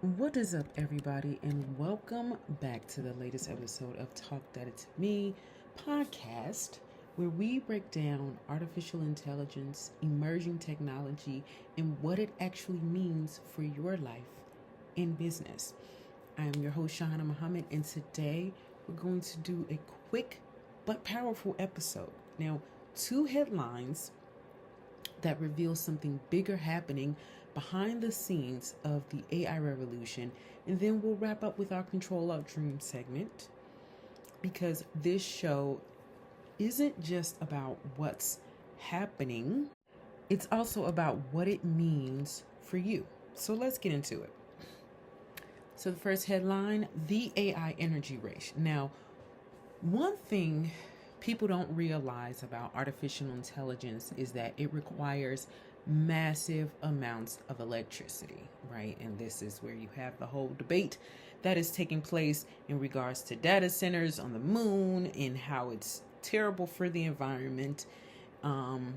What is up, everybody, and welcome back to the latest episode of Talk That It's Me podcast, where we break down artificial intelligence, emerging technology, and what it actually means for your life and business. I am your host, Shahana Muhammad, and today we're going to do a quick but powerful episode. Now, two headlines that reveals something bigger happening behind the scenes of the AI revolution. And then we'll wrap up with our Control Our Dream segment, because this show isn't just about what's happening, it's also about what it means for you. So let's get into it. So the first headline, the AI energy race. Now, one thing people don't realize about artificial intelligence is that it requires massive amounts of electricity, right? And this is where you have the whole debate that is taking place in regards to data centers on the moon and how it's terrible for the environment. And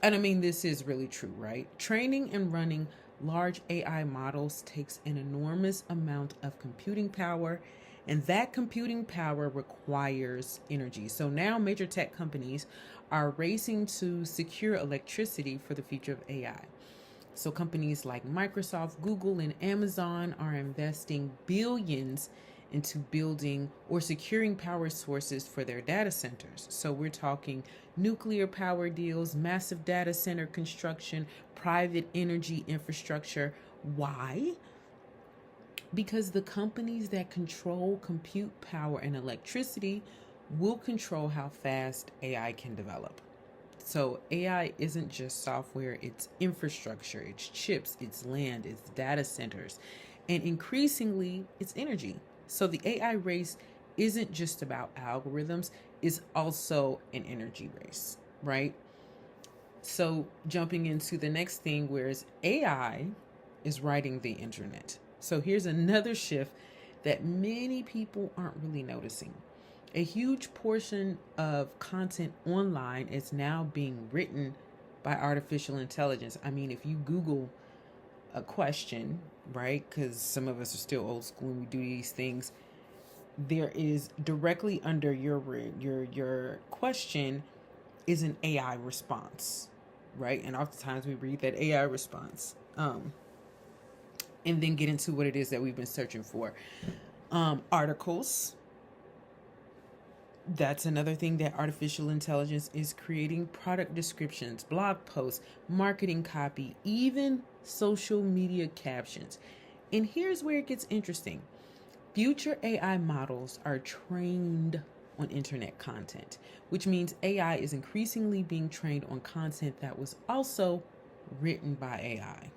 I mean, this is really true, right? Training and running large AI models takes an enormous amount of computing power, and that computing power requires energy. So now major tech companies are racing to secure electricity for the future of AI. So companies like Microsoft, Google, and Amazon are investing billions into building or securing power sources for their data centers. So we're talking nuclear power deals, massive data center construction, private energy infrastructure. Why? Because the companies that control compute power and electricity will control how fast AI can develop. So AI isn't just software, it's infrastructure, it's chips, it's land, it's data centers, and increasingly it's energy. So the AI race isn't just about algorithms, it's also an energy race, right? So jumping into the next thing, whereas AI is writing the internet. So here's another shift that many people aren't really noticing. A huge portion of content online is now being written by artificial intelligence. I mean, if you Google a question, right? Because some of us are still old school and we do these things. There is directly under your question is an AI response, right? And oftentimes we read that AI response, and then get into what it is that we've been searching for. Articles. That's another thing that artificial intelligence is creating: product descriptions, blog posts, marketing copy, even social media captions. And here's where it gets interesting. Future AI models are trained on internet content, which means AI is increasingly being trained on content that was also written by AI.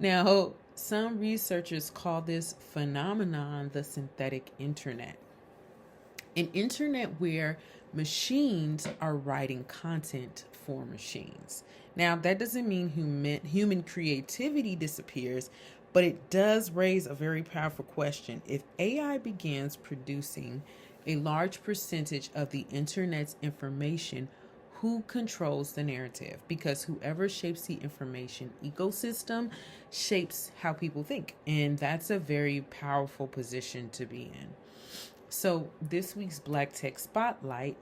Now, some researchers call this phenomenon the synthetic internet. An internet where machines are writing content for machines. Now, that doesn't mean human creativity disappears, but it does raise a very powerful question. If AI begins producing a large percentage of the internet's information, who controls the narrative? Because whoever shapes the information ecosystem shapes how people think. And that's a very powerful position to be in. So this week's Black Tech Spotlight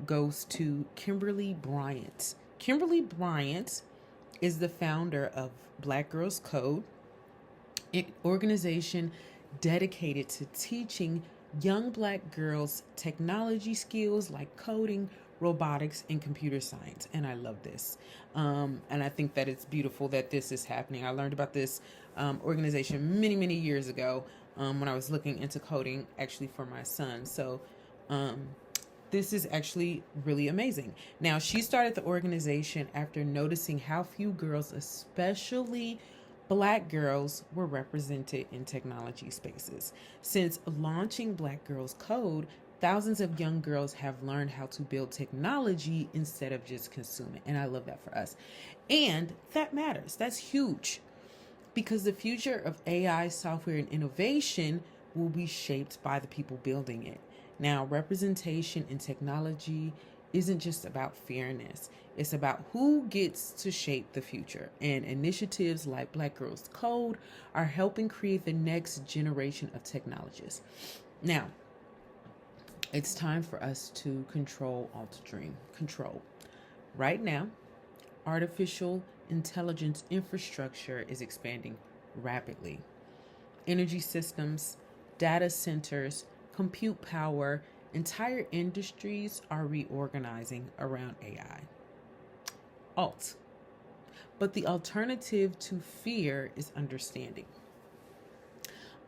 goes to Kimberly Bryant. Kimberly Bryant is the founder of Black Girls Code, an organization dedicated to teaching young Black girls technology skills like coding, robotics, and computer science. And I love this. And I think that it's beautiful that this is happening. I learned about this organization many, many years ago when I was looking into coding actually for my son. So this is actually really amazing. Now, she started the organization after noticing how few girls, especially Black girls, were represented in technology spaces. Since launching Black Girls Code, thousands of young girls have learned how to build technology instead of just consume it. And I love that for us. And that matters. That's huge, because the future of AI, software, and innovation will be shaped by the people building it. Now, representation in technology isn't just about fairness. It's about who gets to shape the future. And initiatives like Black Girls Code are helping create the next generation of technologists. Now, it's time for us to control Alt Dream. Control. Right now, artificial intelligence infrastructure is expanding rapidly. Energy systems, data centers, compute power, entire industries are reorganizing around AI. Alt. But the alternative to fear is understanding.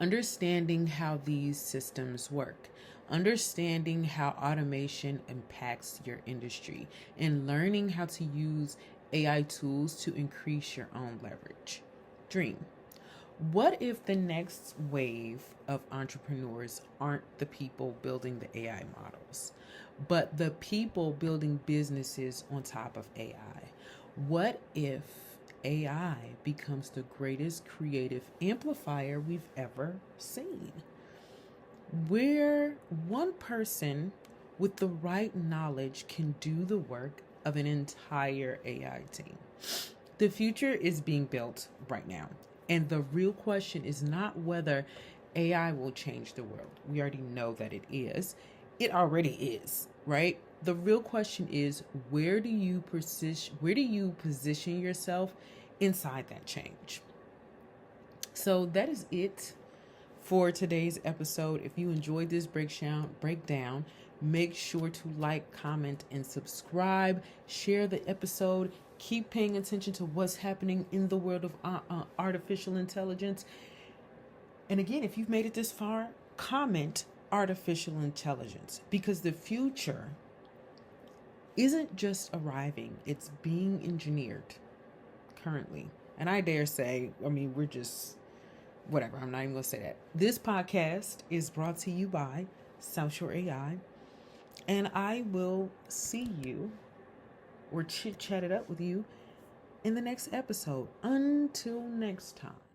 Understanding how these systems work, understanding how automation impacts your industry, and learning how to use AI tools to increase your own leverage. Dream. What if the next wave of entrepreneurs aren't the people building the AI models, but the people building businesses on top of AI? What if AI becomes the greatest creative amplifier we've ever seen, where one person with the right knowledge can do the work of an entire AI team? The future is being built right now. And the real question is not whether AI will change the world. We already know that it is. It already is, right? The real question is, where do you position yourself inside that change? So that is it for today's episode. If you enjoyed this breakdown, make sure to like, comment, and subscribe. Share the episode. Keep paying attention to what's happening in the world of artificial intelligence. And again, if you've made it this far, comment artificial intelligence, because the future isn't just arriving, it's being engineered currently. And I dare say, we're just, whatever, I'm not even going to say that. This podcast is brought to you by South Shore AI, and I will see you or chit-chat it up with you in the next episode. Until next time.